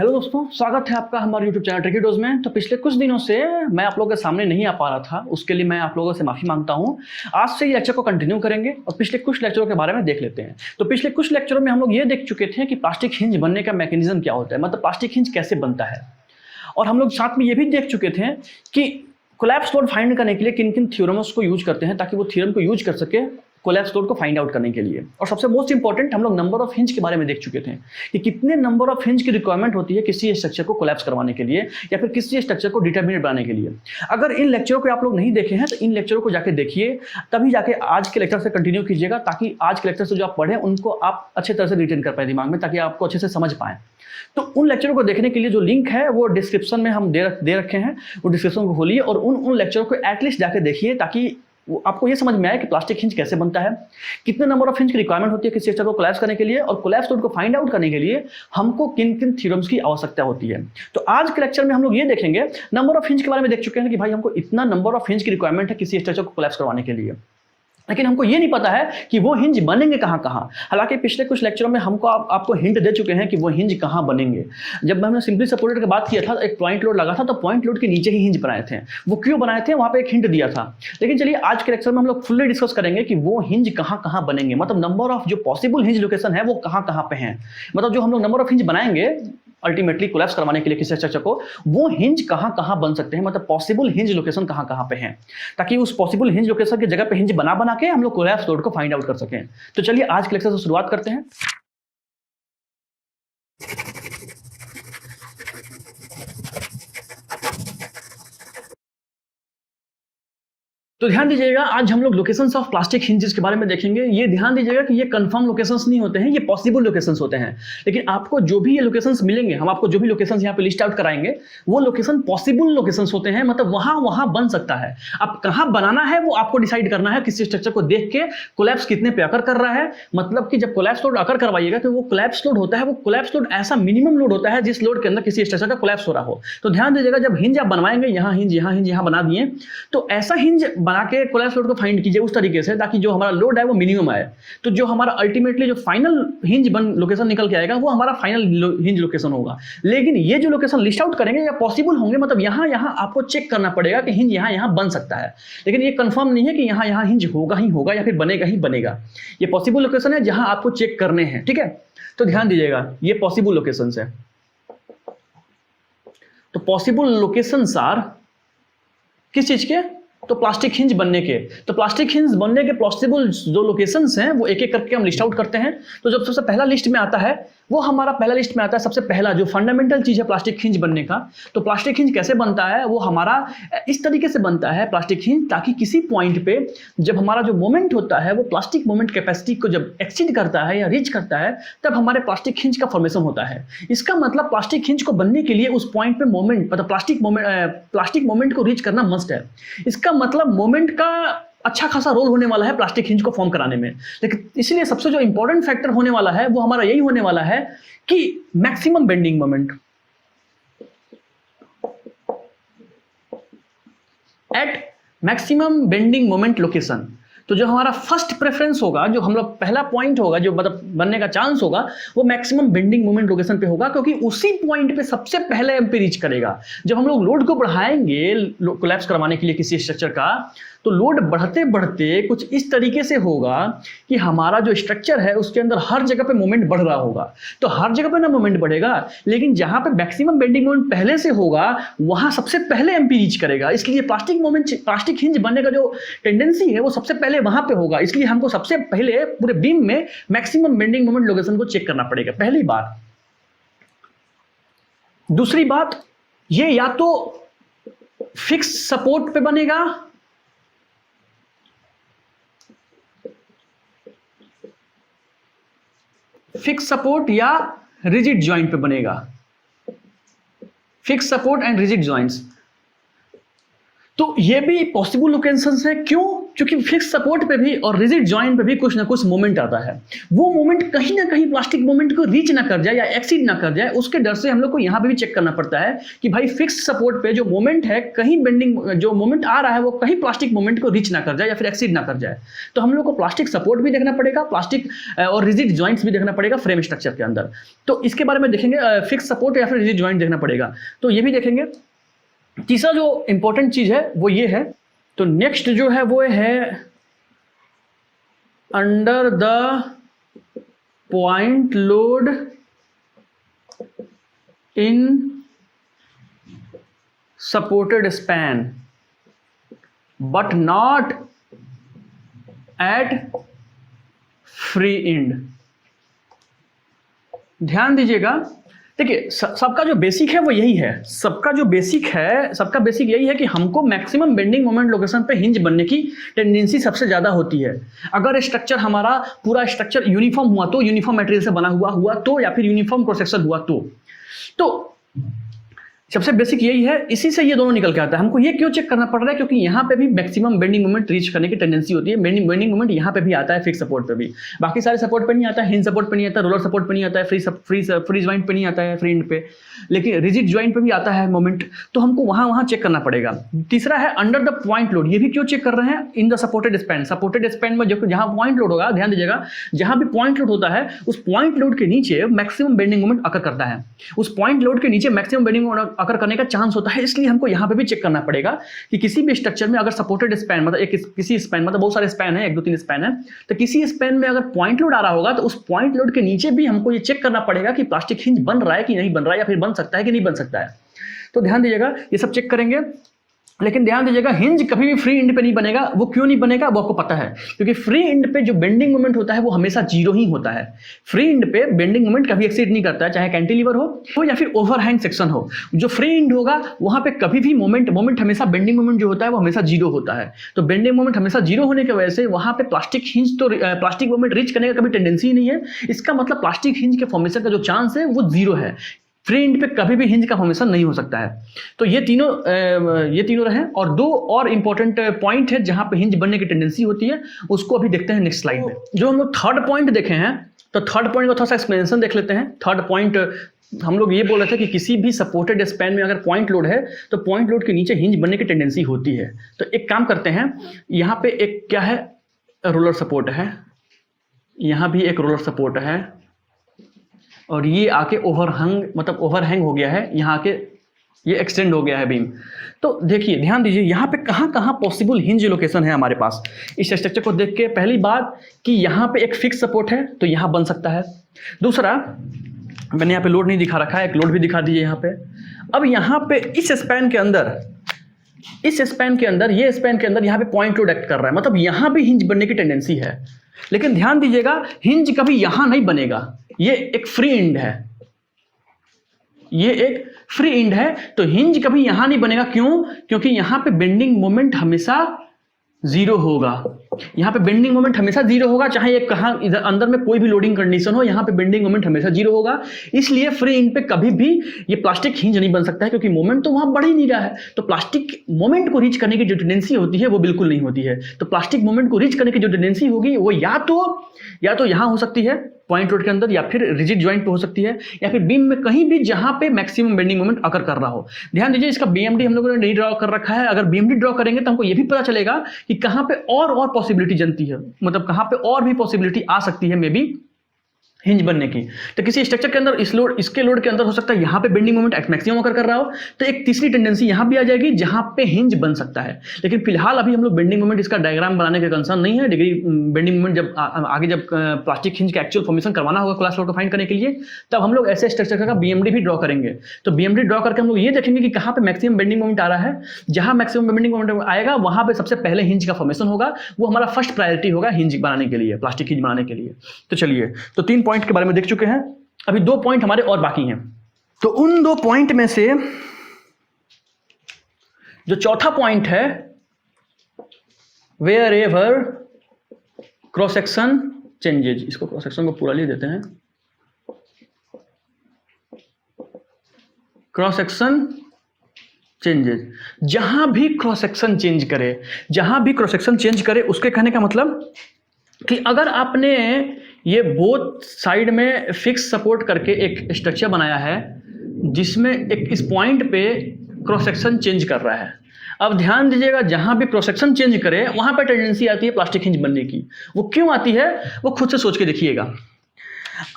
Hello दोस्तों, स्वागत है आपका हमारे YouTube चैनल ट्रिकी डोज में। तो पिछले कुछ दिनों से मैं आप लोगों के सामने नहीं आ पा रहा था, उसके लिए मैं आप लोगों से माफ़ी मांगता हूँ। आज से ये लेक्चर को कंटिन्यू करेंगे और पिछले कुछ लेक्चरों के बारे में देख लेते हैं। तो पिछले कुछ लेक्चरों में हम लोग ये देख चुके थे कि प्लास्टिक हिंज बनने का मैकेनिज्म क्या होता है, मतलब प्लास्टिक हिंज कैसे बनता है। और हम लोग साथ में ये भी देख चुके थे कि कोलैप्स लोड फाइंड करने के लिए किन किन थ्योरम्स को यूज करते हैं ताकि वो थ्योरम को यूज कर सके कोलैप्स लोड को फाइंड आउट करने के लिए। और सबसे मोस्ट इंपॉर्टेंट हम लोग नंबर ऑफ हिंज के बारे में देख चुके थे कि कितने नंबर ऑफ हिंज की रिक्वायरमेंट होती है किसी स्ट्रक्चर को कोलैप्स करवाने के लिए या फिर किसी स्ट्रक्चर को डिटरमिनेट बनाने के लिए। अगर इन लेक्चरों को आप लोग नहीं देखे हैं तो इन लेक्चरों को जाके देखिए, तभी जाके आज के लेक्चर से कंटिन्यू कीजिएगा ताकि आज के लेक्चर से जो आप पढ़े उनको आप अच्छे तरह से रिटेन कर पाए दिमाग में, ताकि आपको अच्छे से समझ पाएं। तो उन लेक्चरों को देखने के लिए जो लिंक है वो डिस्क्रिप्शन में हम दे रखे हैं, वो डिस्क्रिप्शन को खोलिए और उन लेक्चरों को एटलीस्ट जाके देखिए ताकि आपको ये समझ में आए कि प्लास्टिक हिंज कैसे बनता है, कितने नंबर ऑफ हिंज की रिक्वायरमेंट होती है किसी स्ट्रक्चर को कोलैप्स करने के लिए, और कोलैप्स लोड को फाइंड आउट करने के लिए हमको किन किन थ्योरम्स की आवश्यकता होती है। तो आज के लेक्चर में हम लोग ये देखेंगे, नंबर ऑफ हिंज के बारे में देख चुके हैं कि भाई हमको इतना नंबर ऑफ हिंज की रिक्वायरमेंट है किसी स्ट्रक्चर को कोलैप्स करवाने के लिए, लेकिन हमको ये नहीं पता है कि वो हिंज बनेंगे कहाँ कहाँ। हालांकि पिछले कुछ लेक्चरों में हमको आपको हिंट दे चुके हैं कि वो हिंज कहाँ बनेंगे। जब हमने सिंपली सपोर्टेड की बात किया था, एक पॉइंट लोड लगा था तो पॉइंट लोड के नीचे ही हिंज बनाए थे। वो क्यों बनाए थे, वहाँ पे एक हिंट दिया था। लेकिन चलिए आज के लेक्चर में हम लोग फुल्ली डिस्कस करेंगे कि वो हिंज कहाँ कहाँ बनेंगे, मतलब नंबर ऑफ जो पॉसिबल हिंज लोकेशन है वो कहाँ कहाँ पे हैं। मतलब जो हम लोग नंबर ऑफ हिंज बनाएंगे अल्टीमेटली कोलैप्स करवाने के लिए किसी स्ट्रक्चर को, वो हिंज कहाँ कहाँ बन सकते हैं, मतलब पॉसिबल हिंज लोकेशन कहाँ कहाँ पे हैं, ताकि उस पॉसिबल हिंज लोकेशन की जगह पे हिंज बना के हम लोग कोलैप्स लोड को फाइंड आउट कर सकें। तो चलिए आज के लेक्चर से शुरुआत करते हैं। तो ध्यान दीजिएगा, आज हम लोग लोकेशंस ऑफ प्लास्टिक हिंजेस के बारे में देखेंगे। ये ध्यान दीजिएगा कि ये कंफर्म लोकेशंस नहीं होते हैं, ये पॉसिबल लोकेशंस होते हैं। लेकिन आपको जो भी ये लोकेशंस मिलेंगे, हम आपको जो भी लोकेशंस यहाँ पे लिस्ट आउट कराएंगे, वो लोकेशन पॉसिबल लोकेशंस होते हैं, मतलब वहां बन सकता है। अब कहाँ बनाना है वो आपको डिसाइड करना है किसी स्ट्रक्चर को देख के, कोलैप्स कितने पे अकर कर रहा है। मतलब कि जब कोलैप्स लोड अकर करवाइएगा तो वो कोलैप्स लोड होता है, वो कोलैप्स लोड ऐसा मिनिमम लोड होता है जिस लोड के अंदर किसी स्ट्रक्चर का कोलैप्स हो रहा हो। तो ध्यान दीजिएगा, जब हिंज आप बनवाएंगे, यहाँ हिंज यहाँ बना दिए, तो ऐसा हिंज बना के कोलैप्स लोड को फाइंड कीजिए उस तरीके से ताकि जो हमारा लोड है वो मिनिमम आए। तो जो हमारा अल्टीमेटली जो फाइनल हिंज बन लोकेशन निकल के आएगा वो हमारा फाइनल हिंज लोकेशन होगा। लेकिन ये जो लोकेशन लिस्ट आउट करेंगे या पॉसिबल होंगे, मतलब यहाँ आपको चेक करना पड़ेगा कि हिंज यहाँ बन सकता है, लेकिन ये कंफर्म नहीं है कि यहाँ हिंज होगा ही होगा या फिर बनेगा ही बनेगा। ये पॉसिबल लोकेशन है जहां आपको चेक करने हैं, ठीक है। तो ध्यान दीजिएगा, ये पॉसिबल लोकेशन है। तो पॉसिबल लोकेशंस आर किस चीज के, तो प्लास्टिक हिंज बनने के। तो प्लास्टिक हिंज बनने के पॉसिबल जो लोकेशंस हैं वो एक एक करके हम लिस्ट आउट करते हैं। तो जब सबसे पहला लिस्ट में आता है वो हमारा पहला लिस्ट में आता है, सबसे पहला जो फंडामेंटल चीज है प्लास्टिक हिंज बनने का। तो प्लास्टिक हिंज कैसे बनता है, वो हमारा इस तरीके से बनता है प्लास्टिक हिंज, ताकि किसी पॉइंट पे जब हमारा जो मोमेंट होता है वो प्लास्टिक मोमेंट कैपेसिटी को जब एक्सीड करता है या रीच करता है, तब हमारे प्लास्टिक हिंज का फॉर्मेशन होता है। इसका मतलब प्लास्टिक हिंज को बनने के लिए उस पॉइंट पे मोमेंट, मतलब प्लास्टिक मोमेंट को रीच करना मस्ट है। इसका मतलब मोमेंट का अच्छा खासा रोल होने वाला है प्लास्टिक हिंज को फॉर्म कराने में। लेकिन इसलिए सबसे जो इंपॉर्टेंट फैक्टर होने वाला है वो हमारा यही होने वाला है कि maximum bending moment at maximum bending moment location. तो जो हमारा फर्स्ट प्रेफरेंस होगा, जो हम लोग पहला पॉइंट होगा जो मतलब बनने का चांस होगा, वो मैक्सिमम बेंडिंग मोमेंट लोकेशन पे होगा, क्योंकि उसी पॉइंट पे सबसे पहले एमपी रीच करेगा। जब हम लोग लोड को बढ़ाएंगे कोलैप्स करवाने के लिए किसी स्ट्रक्चर का, तो लोड बढ़ते बढ़ते कुछ इस तरीके से होगा कि हमारा जो स्ट्रक्चर है उसके अंदर हर जगह पे मोमेंट बढ़ रहा होगा। तो हर जगह पे ना मोमेंट बढ़ेगा, लेकिन जहां पे मैक्सिमम बेंडिंग मोमेंट पहले से होगा वहां सबसे पहले एमपी रीच करेगा। इसलिए प्लास्टिक हिंज बनने का जो टेंडेंसी है वो सबसे पहले वहां पे होगा। इसलिए हमको सबसे पहले पूरे बीम में मैक्सिमम बेंडिंग मोमेंट लोकेशन को चेक करना पड़ेगा, पहली बात। दूसरी बात, ये या तो फिक्स सपोर्ट पे बनेगा फिक्स सपोर्ट या रिजिड जॉइंट पे बनेगा। Fix support and rigid joints, तो ये भी पॉसिबल लोकेशंस है। क्यों? क्योंकि फिक्स सपोर्ट पे भी और रिजिड जॉइंट पे भी कुछ ना कुछ मोमेंट आता है, वो मोमेंट कहीं ना कहीं प्लास्टिक मोमेंट को रीच ना कर जाए या एक्सीड ना कर जाए, उसके डर से हम लोग को यहाँ पे भी चेक करना पड़ता है कि भाई फिक्स सपोर्ट पे जो मोमेंट है, कहीं बेंडिंग जो मोमेंट आ रहा है वो कहीं प्लास्टिक मोमेंट को रीच ना कर जाए या फिर एक्सीड ना कर जाए। तो हम लोग को प्लास्टिक सपोर्ट भी देखना पड़ेगा, प्लास्टिक और रिजिड जॉइंट्स भी देखना पड़ेगा फ्रेम स्ट्रक्चर के अंदर। तो इसके बारे में देखेंगे, फिक्स सपोर्ट या फिर रिजिड जॉइंट देखना पड़ेगा, तो ये भी देखेंगे। तीसरा जो इंपॉर्टेंट चीज है वो ये है, तो नेक्स्ट जो है वो है under the point load in supported span but not at free and. ध्यान दीजिएगा, देखिए सबका जो बेसिक है वो यही है, सबका बेसिक यही है कि हमको मैक्सिमम बेंडिंग मोमेंट लोकेशन पे हिंज बनने की टेंडेंसी सबसे ज्यादा होती है। अगर स्ट्रक्चर हमारा पूरा स्ट्रक्चर यूनिफॉर्म हुआ तो, यूनिफॉर्म मटेरियल से बना हुआ तो, या फिर यूनिफॉर्म क्रॉस सेक्शन हुआ तो सबसे बेसिक यही है, इसी से ये दोनों निकल के आता है। हमको ये क्यों चेक करना पड़ रहा है, क्योंकि यहाँ पे भी मैक्सिमम बेंडिंग मोमेंट रीच करने की टेंडेंसी होती है। बेंडिंग मोमेंट यहाँ पे भी आता है, फिक्स सपोर्ट पे भी, बाकी सारे सपोर्ट पे नहीं आता है, हिंज सपोर्ट पे नहीं आता है, रोलर सपोर्ट पे नहीं आता है, फ्री ज्वाइंट पे नहीं आता है, फ्री एंड पे, लेकिन रिजिड ज्वाइंट पे भी आता है मोमेंट, तो हमको वहां चेक करना पड़ेगा। तीसरा है अंडर द पॉइंट लोड, ये भी क्यों चेक कर रहे हैं, इन द सपोर्टेड स्पैन में जो जहां पॉइंट लोड होगा, ध्यान दीजिएगा, जहां भी पॉइंट लोड होता है उस पॉइंट लोड के नीचे मैक्सिमम बेंडिंग मोमेंट अकर करता है, उस पॉइंट लोड के नीचे मैक्सिमम बेंडिंग मोमेंट अकर करने का चांस होता है। इसलिए हमको यहाँ पे भी चेक करना पड़ेगा कि किसी भी स्ट्रक्चर में अगर सपोर्टेड स्पैन मतलब किसी स्पैन मतलब बहुत सारे स्पैन है, 1 2 3 स्पैन है, तो किसी स्पैन में अगर पॉइंट लोड आ रहा होगा तो उस पॉइंट लोड के नीचे भी हमको ये चेक करना पड़ेगा कि प्लास्टिक हिंज बन रहा है कि नहीं बन रहा है, या फिर बन सकता है कि नहीं बन सकता है। तो ध्यान दीजिएगा, ये सब चेक करेंगे। लेकिन ध्यान दीजिएगा, हिंज कभी भी फ्री एंड पे नहीं बनेगा। वो क्यों नहीं बनेगा वो आपको पता है, क्योंकि फ्री एंड पे जो बेंडिंग मोमेंट होता है वो हमेशा जीरो ही होता है। फ्री एंड पे बेंडिंग मोमेंट कभी एक्सीड नहीं करता है, चाहे कैंटिलीवर हो या फिर ओवरहैंग सेक्शन हो। जो फ्री एंड होगा वहां पे कभी भी मोमेंट हमेशा बेंडिंग मोमेंट जो होता है वो हमेशा जीरो होता है। तो बेंडिंग मोमेंट हमेशा जीरो होने की वजह से वहां पे प्लास्टिक हिंज तो प्लास्टिक मोमेंट रीच करने का कभी टेंडेंसी ही नहीं है। इसका मतलब प्लास्टिक हिंज के फॉर्मेशन का जो चांस है वो जीरो है। फ्री एंड पे कभी भी हिंज का फॉर्मेशन नहीं हो सकता है। तो ये तीनों रहे। और 2 और इंपॉर्टेंट पॉइंट है जहां पे हिंज बनने की टेंडेंसी होती है, उसको अभी देखते हैं नेक्स्ट स्लाइड में। जो हम लोग थर्ड पॉइंट देखे हैं, तो थर्ड पॉइंट का थोड़ा सा एक्सप्लेनेशन देख लेते हैं। थर्ड पॉइंट हम लोग ये बोल रहे थे कि किसी भी सपोर्टेड स्पैन में अगर पॉइंट लोड है तो पॉइंट लोड के नीचे हिंज बनने की टेंडेंसी होती है। तो एक काम करते हैं, यहाँ पे एक क्या है, रोलर सपोर्ट है, यहाँ भी एक रोलर सपोर्ट है, और ये आके ओवरहैंग हो गया है, यहाँ आके ये एक्सटेंड हो गया है बीम। तो देखिए, ध्यान दीजिए, यहाँ पे कहाँ कहाँ पॉसिबल हिंज लोकेशन है हमारे पास इस स्ट्रक्चर को देख के। पहली बात कि यहाँ पे एक फिक्स सपोर्ट है तो यहाँ बन सकता है। दूसरा, मैंने यहाँ पे लोड नहीं दिखा रखा है, एक लोड भी दिखा दीजिए यहाँ पे। अब यहाँ पे इस स्पैन के अंदर ये स्पैन के अंदर यहाँ पे पॉइंट लोड एक्ट कर रहा है, मतलब यहाँ भी हिंज बनने की टेंडेंसी है। लेकिन ध्यान दीजिएगा, हिंज कभी यहां नहीं बनेगा, ये एक फ्री एंड है, ये एक फ्री एंड है, तो हिंज कभी यहां नहीं बनेगा। क्यों? क्योंकि यहां पे बेंडिंग मोमेंट हमेशा जीरो होगा। यहाँ पे बेंडिंग मोमेंट हमेशा जीरो होगा, चाहे ये कहाँ इधर अंदर में कोई भी लोडिंग कंडीशन हो, यहाँ पे बेंडिंग मोमेंट हमेशा जीरो होगा। इसलिए फ्री एंड पे कभी भी ये प्लास्टिक हिंज नहीं बन सकता है, क्योंकि मोमेंट तो वहां बढ़ ही नहीं रहा है। तो प्लास्टिक मोमेंट को रीच करने की जो टेंडेंसी होती है वो बिल्कुल नहीं होती है। तो प्लास्टिक मोमेंट को रीच करने की जो टेंडेंसी होगी वो या तो यहाँ हो सकती है पॉइंट लोड के अंदर, या फिर रिजिड ज्वाइंट पे हो सकती है, या फिर बीम में कहीं भी जहां पे मैक्सिमम बेंडिंग मोमेंट अकर कर रहा हो। ध्यान दीजिए, इसका बीएमडी हम लोगों ने नहीं ड्रॉ कर रखा है। अगर बीएमडी ड्रॉ करेंगे तो हमको ये भी पता चलेगा कि कहां पे और पॉसिबिलिटी जनती है, मतलब कहां पे और भी पॉसिबिलिटी आ सकती है मे बी हिंज बनने की। तो किसी स्ट्रक्चर के अंदर इसके लोड के अंदर हो सकता है यहाँ पे बेंडिंग मोमेंट मैक्सिमम अकर कर रहा हो, तो एक तीसरी टेंडेंसी यहाँ भी आ जाएगी जहां पे हिंज बन सकता है। लेकिन फिलहाल अभी हम लोग बेंडिंग मोमेंट इसका डायग्राम बनाने के कंसर्न नहीं है। डिग्री बेंडिंग मोमेंट जब आगे जब प्लास्टिक हिंज का एक्चुअल फॉर्मेशन करवाना होगा क्लास लोड को फाइंड करने के लिए, तब हम लोग ऐसे स्ट्रक्चर का बीएमडी भी ड्रॉ करेंगे। तो बीएमडी ड्रॉ करके हम लोग ये देखेंगे कि कहाँ पे मैक्सिमम बेंडिंग मोमेंट आ रहा है। जहां मैक्सिमम बेंडिंग मोमेंट आएगा वहां पे सबसे पहले हिंज का फॉर्मेशन होगा, वो हमारा फर्स्ट प्रायोरिटी होगा हिंज बनाने के लिए, प्लास्टिक हिंज बनाने के लिए। तो चलिए, तो 3 पॉइंट के बारे में देख चुके हैं, अभी 2 पॉइंट हमारे और बाकी हैं। तो उन 2 पॉइंट में से जो चौथा पॉइंट है, wherever cross section changes, इसको क्रॉस सेक्शन को पूरा ले देते हैं, क्रॉस सेक्शन चेंजेस, जहां भी क्रॉस सेक्शन चेंज करे, जहां भी क्रॉस सेक्शन चेंज करे, उसके कहने का मतलब कि अगर आपने ये बोथ साइड में फिक्स सपोर्ट करके एक स्ट्रक्चर बनाया है जिसमें एक इस पॉइंट पे क्रॉस सेक्शन चेंज कर रहा है, अब ध्यान दीजिएगा, जहां भी क्रॉस सेक्शन चेंज करे वहां पे टेंडेंसी आती है प्लास्टिक हिंज बनने की। वो क्यों आती है वो खुद से सोच के देखिएगा।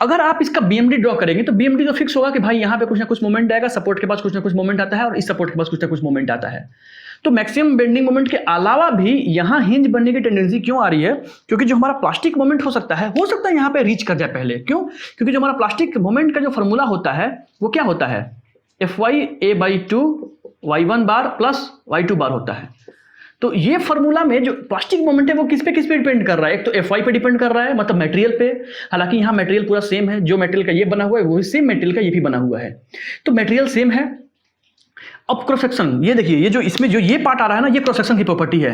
अगर आप इसका बीएमडी ड्रॉ करेंगे तो बीएमडी तो फिक्स होगा कि भाई यहाँ पे कुछ ना कुछ मोमेंट आएगा, सपोर्ट के पास कुछ ना कुछ मोमेंट आता है और इस सपोर्ट के पास कुछ ना कुछ मोमेंट आता है। तो मैक्सिमम बेंडिंग मोमेंट के अलावा भी यहाँ हिंज बनने की टेंडेंसी क्यों आ रही है? क्योंकि जो हमारा प्लास्टिक मोमेंट हो सकता है यहाँ पे रीच कर जाए पहले। क्यों? क्योंकि जो हमारा प्लास्टिक मोमेंट का जो फॉर्मूला होता है वो क्या होता है? Fy(a/2 y1 बार प्लस y2 बार होता है। तो ये फॉर्मूला में जो प्लास्टिक मोमेंट है वो किस पे डिपेंड कर रहा है? एक तो Fy पे डिपेंड कर रहा है, मतलब मटेरियल पे। हालांकि यहाँ मटेरियल पूरा सेम है, जो मटेरियल का ये बना हुआ है वही सेम मटेरियल का ये भी बना हुआ है, तो मटेरियल सेम है। अब क्रॉस सेक्शन, ये देखिए, ये जो इसमें जो ये पार्ट आ रहा है ना, ये क्रॉस सेक्शन की प्रॉपर्टी है।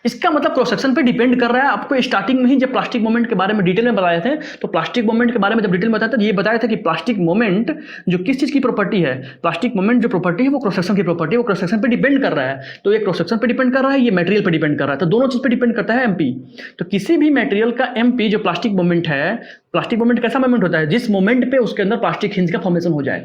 इसका मतलब क्रॉस सेक्शन पे डिपेंड कर रहा है। आपको स्टार्टिंग में ही जब प्लास्टिक मोमेंट के बारे में डिटेल में बताए थे, तो प्लास्टिक मोमेंट के बारे में जब डिटेल में बताया था, ये बताया था कि प्लास्टिक मोमेंट जो किस चीज की प्रॉपर्टी है, प्लास्टिक मोमेंट जो प्रॉपर्टी है वो क्रॉस सेक्शन की प्रॉपर्टी है, वो क्रॉस सेक्शन पे डिपेंड कर रहा है। तो ये क्रॉस सेक्शन पे डिपेंड कर रहा है, ये मटेरियल पे डिपेंड कर रहा है, तो दोनों चीज पे डिपेंड करता है एमपी। तो किसी भी मटेरियल का एमपी जो प्लास्टिक मोमेंट है, प्लास्टिक मोमेंट कैसा मोमेंट होता है? जिस मोमेंट पे उसके अंदर प्लास्टिक हिंज का फॉर्मेशन हो जाए।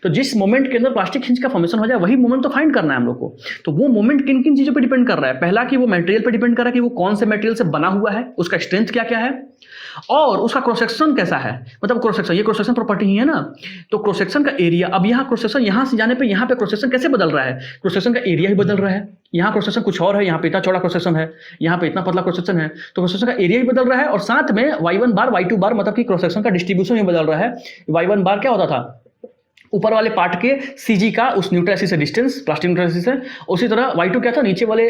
तो जिस मोमेंट के अंदर प्लास्टिक हिंज का फॉर्मेशन हो जाए वही मोमेंट तो फाइंड करना है हम लोग को। तो वो मोमेंट किन किन चीजों पे डिपेंड कर रहा है? पहला कि वो मटेरियल पे डिपेंड कर रहा है कि वो कौन से मटेरियल से बना हुआ है, उसका स्ट्रेंथ क्या क्या है, और उसका क्रॉस सेक्शन कैसा है। मतलब क्रॉस सेक्शन, ये क्रॉस सेक्शन प्रॉपर्टी ही है ना, तो क्रॉस सेक्शन का एरिया। अब यहाँ क्रॉस सेक्शन यहाँ से जाने पे यहाँ पे क्रॉस सेक्शन कैसे बदल रहा है? क्रॉस सेक्शन का एरिया ही बदल रहा है। यहाँ क्रॉस सेक्शन कुछ और है, यहाँ पे इतना चौड़ा क्रॉस सेक्शन है, यहाँ पे इतना पतला क्रॉस सेक्शन है, तो क्रॉस सेक्शन का एरिया ही बदल रहा है। और साथ में y1 बार y2 बार, मतलब कि क्रॉस सेक्शन का डिस्ट्रीब्यूशन ही बदल रहा है। y1 बार क्या होता था? ऊपर वाले पार्ट के सीजी का उस न्यूट्रल एक्सिस से डिस्टेंस, प्लास्टिक न्यूट्रल एक्सिस से। उसी तरह y2 क्या था? नीचे वाले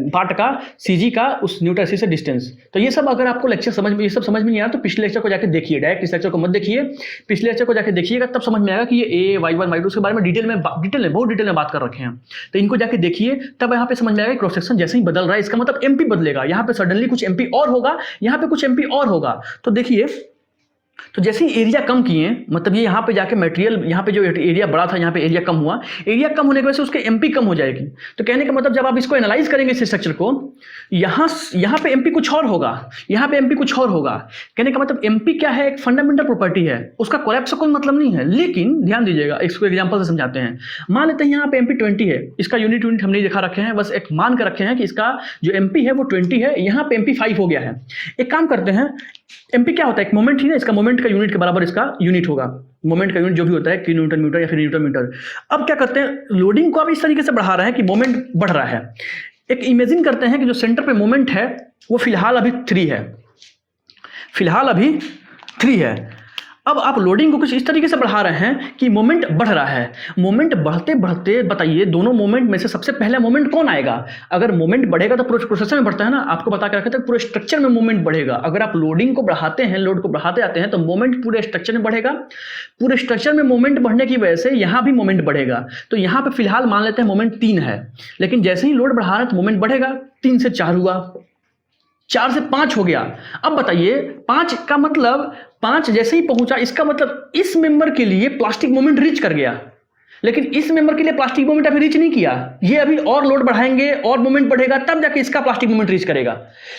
पार्ट का सीजी का उस न्यूट्रल एक्सिस से डिस्टेंस। तो ये सब अगर आपको लेक्चर समझ में, ये सब समझ में नहीं आया तो पिछले लेक्चर को जाके देखिए, डायरेक्ट इस लेक्चर को मत देखिए, पिछले लेक्चर को जाके देखिएगा, तब समझ में आएगा कि ये y1 y2 के बारे में बहुत डिटेल में बात कर रखे हैं। तो इनको जाके देखिए, तब यहाँ पे समझ में आएगा क्रॉस सेक्शन जैसे ही बदल रहा है, इसका मतलब एमपी बदलेगा। यहाँ पे सडनली कुछ एमपी और होगा, यहाँ पे कुछ एमपी और होगा। तो देखिए, तो जैसे ही एरिया कम किए, मतलब ये यहाँ पे जाके मटेरियल, यहाँ पे जो एरिया बड़ा था यहाँ पे एरिया कम हुआ, एरिया कम होने की वजह से उसके एमपी कम हो जाएगी। तो कहने का मतलब जब आप इसको एनालाइज करेंगे इस स्ट्रक्चर को, यहाँ पे एमपी कुछ और होगा, यहाँ पे एमपी कुछ और होगा। कहने का मतलब एमपी क्या है? एक फंडामेंटल प्रॉपर्टी है, उसका कोलैप्स का कोई मतलब नहीं है। लेकिन ध्यान दीजिएगा, इसको एग्जाम्पल से समझाते हैं। मान लेते हैं यहाँ पे एमपी 20 है, इसका यूनिट हम नहीं दिखा रखे हैं, बस एक मान कर रखे हैं कि इसका जो एमपी है वो 20 है, यहाँ पे एमपी 5 हो गया है। एक काम करते हैं, एमपी क्या होता है? एक मोमेंट ही ना, इसका मोमेंट का यूनिट के बराबर इसका यूनिट होगा। मोमेंट का यूनिट जो भी होता है, कि न्यूटन मीटर या फिर न्यूटन मीटर। अब क्या करते हैं, लोडिंग को अब इस तरीके से बढ़ा रहे हैं कि मोमेंट बढ़ रहा है। एक इमेजिन करते हैं कि जो सेंटर पे मोमेंट है वो फिलहाल अभी 3 है, फिलहाल अभी 3 है। अब आप लोडिंग को कुछ इस तरीके से बढ़ा रहे हैं कि मोमेंट बढ़ रहा है। मोमेंट बढ़ते बढ़ते बताइए दोनों मोमेंट में से सबसे पहले मोमेंट कौन आएगा? अगर मोमेंट बढ़ेगा तो पूरे प्रोसेसर में बढ़ता है ना, आपको बता के रखा था पूरे स्ट्रक्चर में मोमेंट बढ़ेगा। अगर आप लोडिंग को बढ़ाते हैं, लोड को बढ़ाते जाते हैं, तो मोमेंट पूरे स्ट्रक्चर में बढ़ेगा। पूरे स्ट्रक्चर में मोमेंट बढ़ने की वजह से यहाँ भी मोमेंट बढ़ेगा। तो यहाँ पे फिलहाल मान लेते हैं मोमेंट 3 है, लेकिन जैसे ही लोड बढ़ा रहे हैं तो मोमेंट बढ़ेगा। 3 से 4 हुआ, 4 से 5 हो गया। अब बताइए 5 का मतलब 5 जैसे ही पहुंचा, इसका मतलब इस मेंबर के लिए प्लास्टिक मोमेंट रीच कर गया, लेकिन इस मेंबर के लिए प्लास्टिक मोमेंट अभी रीच नहीं किया। ये अभी और लोड बढ़ाएंगे और मोमेंट बढ़ेगा, तब जाके इसका प्लास्टिक मोमेंट रीच करेगा।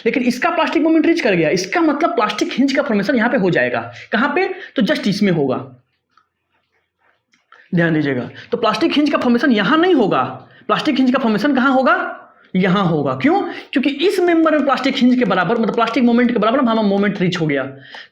लेकिन इसका प्लास्टिक मोमेंट रीच कर गया, इसका मतलब प्लास्टिक हिंज का फॉर्मेशन यहां पे हो जाएगा। कहां पे? तो जस्ट इसमें होगा, ध्यान दीजिएगा। तो प्लास्टिक हिंज का फॉर्मेशन यहां नहीं होगा, प्लास्टिक हिंज का फॉर्मेशन कहां होगा? यहां होगा। क्यों? क्योंकि इस मेंबर में प्लास्टिक हिंज के बराबर, मतलब प्लास्टिक मोमेंट के बराबर हमारा मोमेंट रीच हो गया।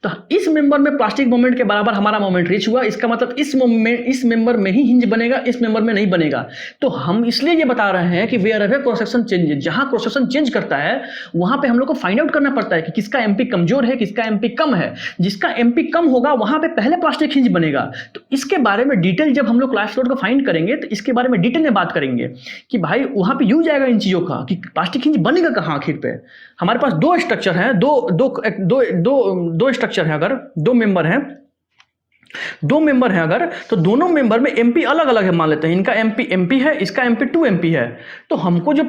तो इस मेंबर में प्लास्टिक मोमेंट के बराबर हमारा मोमेंट रीच हुआ, इसका मतलब इस मेंबर में ही हिंज बनेगा, इस मेंबर में नहीं बनेगा। तो हम इसलिए ये बता रहे हैं कि वेयरएवर क्रॉस सेक्शन चेंज, जहां क्रॉस सेक्शन चेंज करता है वहां पे हम लोग को फाइंड आउट करना पड़ता है कि किसका एमपी कमजोर है, किसका एमपी कम है। जिसका एमपी कम होगा वहां पे पहले प्लास्टिक हिंज बनेगा। तो इसके बारे में डिटेल जब हम लोग क्लास लोड को फाइंड करेंगे तो इसके बारे में डिटेल में बात करेंगे कि भाई वहां पे यूज आएगा इन चीजों का कि प्लास्टिक बनेगा कहां आखिर पे। हमारे पास 2 स्ट्रक्चर हैं, दो स्ट्रक्चर हैं, अगर 2 मेंबर हैं, 2 मेंबर हैं अगर, तो दोनों मेंबर में एमपी अलग अलग है। मान लेते हैं इनका एमपी है, इसका एमपी 2 एमपी है। तो हमको जो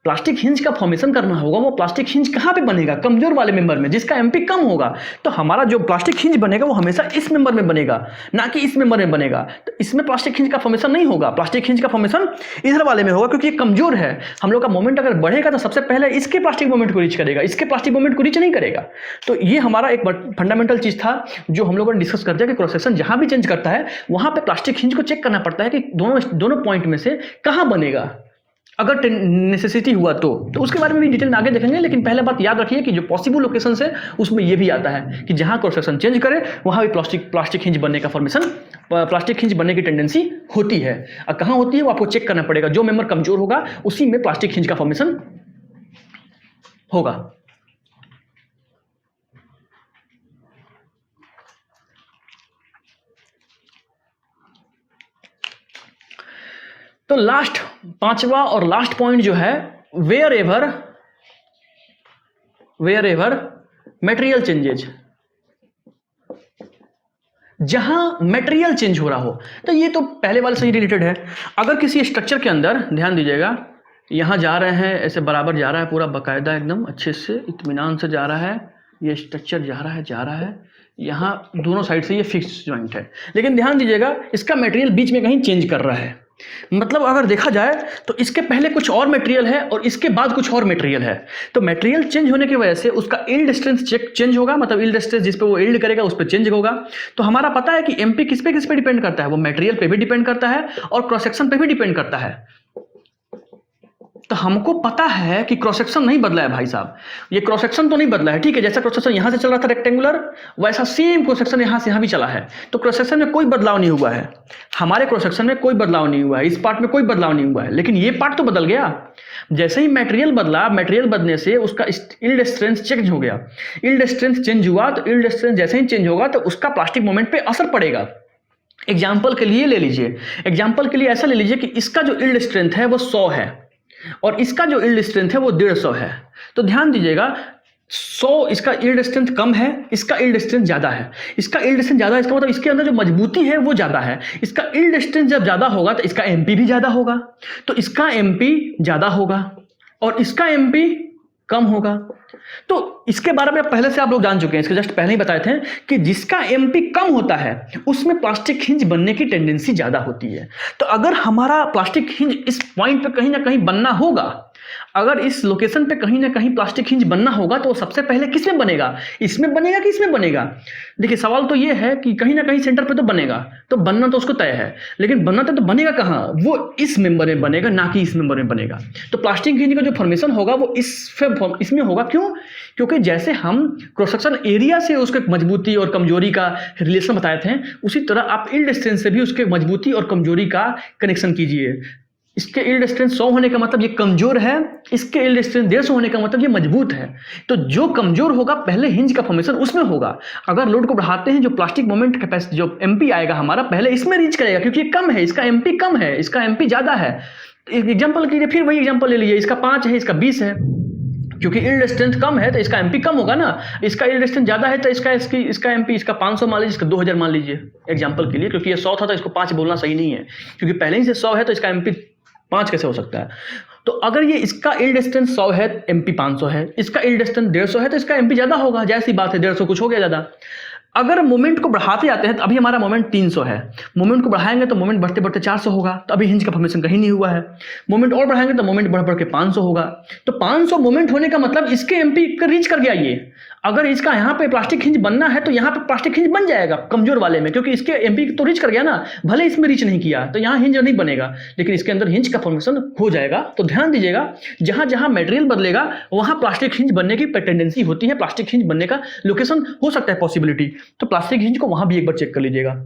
प्लास्टिक हिंज का फॉर्मेशन करना होगा, वो प्लास्टिक हिंज कहाँ पे बनेगा? कमजोर वाले मेंबर में, जिसका एमपी कम होगा। तो हमारा जो प्लास्टिक हिंज बनेगा वो हमेशा इस मेंबर में बनेगा, ना कि इस मेंबर में बनेगा। तो इसमें प्लास्टिक हिंज का फॉर्मेशन नहीं होगा, प्लास्टिक हिंज का फॉर्मेशन इधर वाले में होगा, क्योंकि ये कमजोर है। हम लोग का मोमेंट अगर बढ़ेगा तो सबसे पहले इसके प्लास्टिक मोमेंट को रीच करेगा, इसके प्लास्टिक मोमेंट को रीच नहीं करेगा। तो ये हमारा एक फंडामेंटल चीज था जो हम लोगों ने डिस्कस कर दिया कि क्रॉस सेक्शन जहां भी चेंज करता है वहां पे प्लास्टिक हिंज को चेक करना पड़ता है कि दोनों पॉइंट में से कहां बनेगा, अगर नेसेसिटी हुआ तो उसके बारे में भी डिटेल में आगे देखेंगे। लेकिन पहले बात याद रखिए कि जो पॉसिबल लोकेशन है उसमें ये भी आता है कि जहां क्रॉस सेक्शन चेंज करे वहां भी प्लास्टिक हिंज बनने का फॉर्मेशन, प्लास्टिक हिंज बनने की टेंडेंसी होती है। और कहां होती है वो आपको चेक करना पड़ेगा। जो मेंबर कमजोर होगा उसी में प्लास्टिक हिंज का फॉर्मेशन होगा। तो लास्ट, पांचवा और लास्ट पॉइंट जो है, वेयर एवर मेटेरियल चेंजेज, जहां मेटेरियल चेंज हो रहा हो। तो ये तो पहले वाले से ही रिलेटेड है। अगर किसी स्ट्रक्चर के अंदर, ध्यान दीजिएगा, यहां जा रहे हैं, ऐसे बराबर जा रहा है, पूरा बाकायदा एकदम अच्छे से इत्मीनान से जा रहा है, ये स्ट्रक्चर जा रहा है, यहाँ दोनों साइड से ये फिक्स जॉइंट है। लेकिन ध्यान दीजिएगा इसका मटेरियल बीच में कहीं चेंज कर रहा है। मतलब अगर देखा जाए तो इसके पहले कुछ और मटेरियल है और इसके बाद कुछ और मटेरियल है। तो मटेरियल चेंज होने की वजह से उसका यील्ड स्ट्रेंथ चेंज होगा, मतलब यील्ड स्ट्रेंथ जिस पे वो यील्ड करेगा उस पर चेंज होगा। तो हमारा पता है कि एमपी किस पे डिपेंड करता है, वो मटेरियल पे भी डिपेंड करता है और क्रॉस सेक्शन पे भी डिपेंड करता है। तो हमको पता है कि क्रॉस सेक्शन नहीं बदला है भाई साहब, ये क्रॉस सेक्शन तो नहीं बदला है, ठीक है। जैसा क्रॉस सेक्शन यहां से चल रहा था रेक्टेंगुलर, वैसा सेम क्रॉस सेक्शन यहां से यहां भी चला है। तो क्रॉस सेक्शन में कोई बदलाव नहीं हुआ है, हमारे क्रॉस सेक्शन में कोई बदलाव नहीं हुआ है, इस पार्ट में कोई बदलाव नहीं हुआ है। लेकिन ये पार्ट तो बदल गया। जैसे ही मटेरियल बदला, मटेरियल बदलने से उसका यील्ड स्ट्रेंथ चेंज हो गया। यील्ड स्ट्रेंथ चेंज हुआ तो यील्ड स्ट्रेंथ जैसे ही चेंज होगा तो उसका प्लास्टिक मोमेंट पे असर पड़ेगा। एग्जाम्पल के लिए ले लीजिए, एग्जाम्पल के लिए ऐसा ले लीजिए कि इसका जो यील्ड स्ट्रेंथ है वो 100 है और इसका जो यील्ड स्ट्रेंथ है वो 150 है। तो ध्यान दीजिएगा 100 इसका यील्ड स्ट्रेंथ कम है, इसका यील्ड स्ट्रेंथ ज्यादा है। इसका यील्ड स्ट्रेंथ ज्यादा है, इसका मतलब इसके अंदर जो मजबूती है वो ज्यादा है। इसका यील्ड स्ट्रेंथ जब ज्यादा होगा तो इसका एमपी भी ज्यादा होगा, तो इसका एमपी ज्यादा होगा और इसका एमपी कम होगा। तो इसके बारे में पहले से आप लोग जान चुके हैं, इसके जस्ट पहले ही बताए थे कि जिसका एमपी कम होता है उसमें प्लास्टिक हिंज बनने की टेंडेंसी ज्यादा होती है। तो अगर हमारा प्लास्टिक हिंज इस पॉइंट पे कहीं ना कहीं बनना होगा, अगर इस लोकेशन पे कहीं ना कहीं प्लास्टिक हिंज बनना होगा तो सबसे पहले किस में बनेगा, इसमें बनेगा कि इसमें बनेगा? देखिए सवाल तो ये है कि कहीं ना कहीं सेंटर पे तो बनेगा, तो बनना तो उसको तय है, लेकिन बनना तो बनेगा कहाँ? वो इस मेंबर में बनेगा, ना कि इस मेंबर में बनेगा। तो प्लास्टिक हिंज का जो फॉर्मेशन होगा वो इसमें होगा। क्यों? क्योंकि जैसे हम क्रॉस सेक्शन एरिया से उसके मजबूती और कमजोरी का रिलेशन बताए थे, उसी तरह आप यील्ड स्ट्रेंथ से भी उसके मजबूती और कमजोरी का कनेक्शन कीजिए। इसके यील्ड स्ट्रेंथ 100 होने का मतलब ये कमजोर है, इसके यील्ड स्ट्रेंथ 150 होने का मतलब ये मजबूत है। तो जो कमजोर होगा पहले हिंज का फॉर्मेशन उसमें होगा। अगर लोड को बढ़ाते हैं जो प्लास्टिक मोमेंट कैपेसिटी जो एमपी आएगा हमारा पहले इसमें रीच करेगा, क्योंकि ये कम है, इसका एमपी कम है, इसका एमपी ज्यादा है। एग्जाम्पल कीजिए, फिर वही एग्जाम्पल ले लीजिए, इसका 5 है, इसका 20 है। क्योंकि यील्ड स्ट्रेंथ कम है तो इसका एमपी कम होगा ना, इसका यील्ड स्ट्रेंथ ज्यादा है तो इसका एमपी, इसका 500 मान लीजिए, इसका 2000 मान लीजिए एग्जाम्पल के लिए, क्योंकि ये 100 था तो इसको 5 बोलना सही नहीं है, क्योंकि पहले ही से 100 है तो इसका एमपी 5 कैसे हो सकता है? तो अगर ये इसका यील्ड स्ट्रेंथ 100 है, एमपी 500 है, इसका यील्ड स्ट्रेंथ 150 है तो इसका एमपी ज्यादा होगा, जैसी बात है, 150 कुछ हो गया ज्यादा। अगर मोमेंट को बढ़ाते जाते हैं तो अभी हमारा मोमेंट 300 है, मोमेंट को बढ़ाएंगे तो मोमेंट बढ़ते बढ़ते 400 होगा, तो अभी हिंज का फॉर्मेशन कहीं नहीं हुआ है। मोमेंट और बढ़ाएंगे तो मोमेंट बढ़ बढ़ के 500 होगा। तो 500 मोमेंट होने का मतलब इसके एमपी का रीच कर गया ये। अगर इसका यहाँ पे प्लास्टिक हिंज बनना है तो यहाँ पे प्लास्टिक हिंज बन जाएगा कमजोर वाले में, क्योंकि इसके एमपी तो रीच कर गया ना, भले इसमें रीच नहीं किया तो यहाँ हिंज नहीं बनेगा, लेकिन इसके अंदर हिंज का फॉर्मेशन हो जाएगा। तो ध्यान दीजिएगा जहां जहां मटेरियल बदलेगा वहां प्लास्टिक हिंज बनने की टेंडेंसी होती है, प्लास्टिक हिंज बनने का लोकेशन हो सकता है पॉसिबिलिटी। तो प्लास्टिक हिंज को वहां भी एक बार चेक कर लीजिएगा।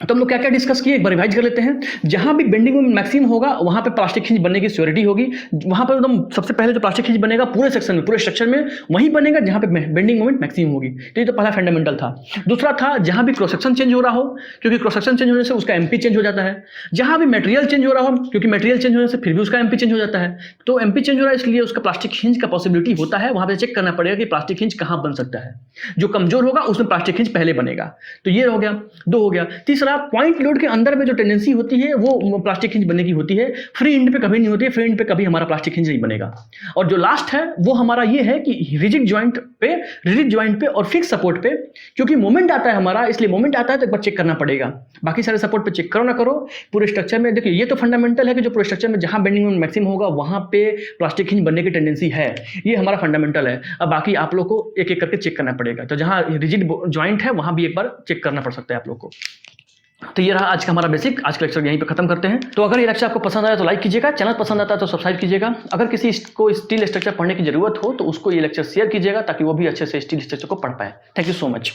तो हम लोग क्या क्या डिस्कस किए एक बार रिवाइज कर लेते हैं। जहां भी बेंडिंग मोमेंट मैक्सिमम होगा वहां पे प्लास्टिक हिंज बनने की श्योरिटी होगी। वहां पर एकदम सबसे पहले जो प्लास्टिक हिंज बनेगा पूरे सेक्शन में, पूरे स्ट्रक्चर में वही बनेगा जहां पे बेंडिंग मोमेंट मैक्सिमम होगी। तो ये तो पहला फंडामेंटल था। दूसरा था जहां भी क्रॉस सेक्शन चेंज हो रहा हो, क्योंकि क्रॉस सेक्शन चेंज होने से उसका एमपी चेंज हो जाता है। जहां भी मटेरियल चेंज हो रहा हो, क्योंकि मटेरियल चेंज होने से फिर भी उसका एमपी चेंज हो जाता है। तो एमपी चेंज हो रहा है इसलिए उसका प्लास्टिक हिंज का पॉसिबिलिटी होता है, वहां पे चेक करना पड़ेगा कि प्लास्टिक हिंज कहां बन सकता है। जो कमजोर होगा उसमें प्लास्टिक हिंज पहले बनेगा। तो ये हो गया, 2 हो गया। तीसरा हमारा पॉइंट लोड के अंदर में जो टेंडेंसी होती है वो प्लास्टिक हिंज बनने की होती है, फ्री एंड पे कभी नहीं होती है, फ्री एंड पे कभी हमारा प्लास्टिक हिंज नहीं बनेगा। और जो लास्ट है वो हमारा ये है कि रिजिड जॉइंट पे और फिक्स सपोर्ट पे, क्योंकि मोमेंट आता है हमारा, इसलिए मोमेंट आता है तो एक बार चेक करना पड़ेगा। बाकी सारे सपोर्ट पे चेक करो ना करो, पूरे स्ट्रक्चर में देखिए ये तो फंडामेंटल है कि जो पूरे स्ट्रक्चर में जहां बेंडिंग मोमेंट मैक्सिमम होगा वहां पे प्लास्टिक हिंज बनने की टेंडेंसी है, ये हमारा फंडामेंटल है। अब बाकी आप लोग को एक एक करके चेक करना पड़ेगा, तो जहां रिजिड जॉइंट है वहां भी एक बार चेक करना पड़ सकता है आप लोग को। तो ये रहा आज का हमारा बेसिक, आज का लेक्चर यहीं पे खत्म करते हैं। तो अगर ये लेक्चर आपको पसंद आया तो लाइक कीजिएगा, चैनल पसंद आता है तो सब्सक्राइब कीजिएगा। अगर किसी को स्टील स्ट्रक्चर पढ़ने की जरूरत हो तो उसको ये लेक्चर शेयर कीजिएगा ताकि वो भी अच्छे से स्टील स्ट्रक्चर को पढ़ पाए। Thank you so much.